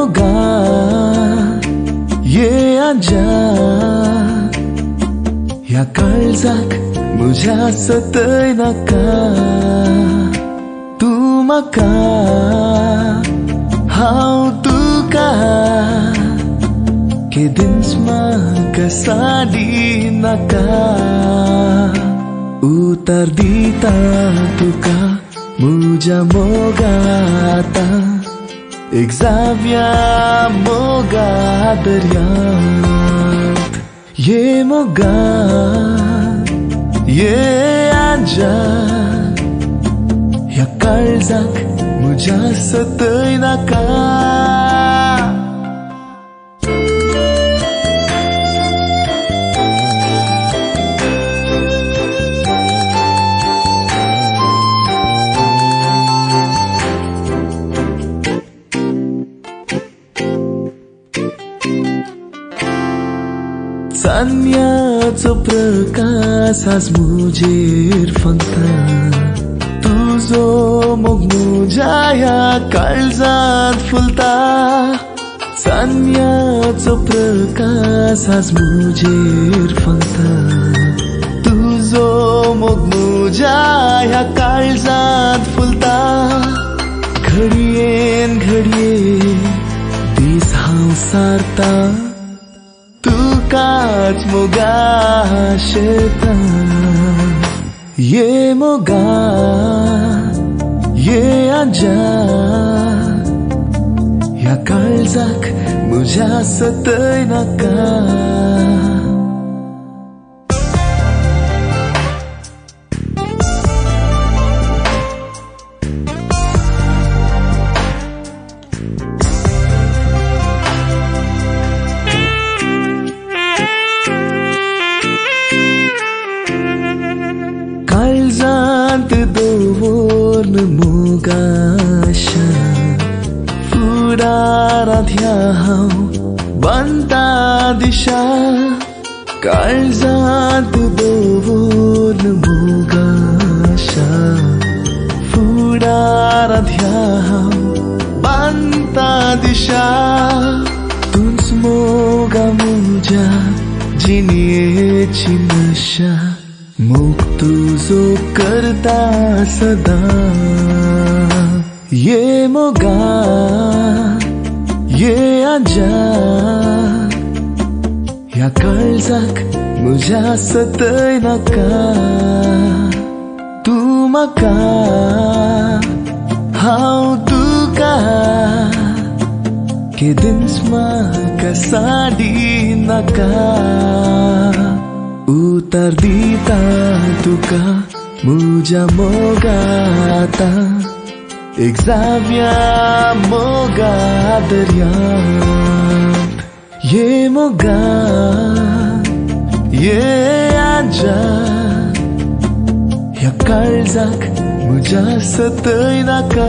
मोगा ये आजा या काळजाक म्हज्या सतयनाका तूं म्हाका हांव तुका केदींच म्हाका साडिनाका उतर दिता तुका म्हज्या मोगात एक जाव्या मोगा दर्यांत ये मोगा ये आजा ह्या काळजाक म्हज्या सतयनाका चान्न्याचो प्रकाश आज मुजेर फंगता तुजो मोग म्हज्या ह्या काळजांत फुलता चान्न्याचो प्रकाश आज मुजेर फंगता तुजो मोग म्हज्या ह्या काळजांत फुलता घडयेन घडये दीस हांव सारता तुकाच मोगा शेता ये मोगा ये आजा ह्या काळजाक म्हज्या सतयनाका काळजांत दवरन मोगाशा फुडारांत ह्या हांव बांदता दिशा काळजांत दवरन मोगाशा फुडारांत ह्या हांव बांदता दिशा तूंच मोगा म्हज्या जिणेची नशा मोग तुजो करता सदा ये मोगा ये आजा ह्या काळजाक म्हज्या सतयनाका तूं म्हाका हांव तुका केदींच म्हाका साडिनाका उतर दिता तुका म्हज्या मोगात एक जाव्या मोगा दर्यांत ये मोगा ये आजा ह्या काळजाक म्हज्या सतयनाका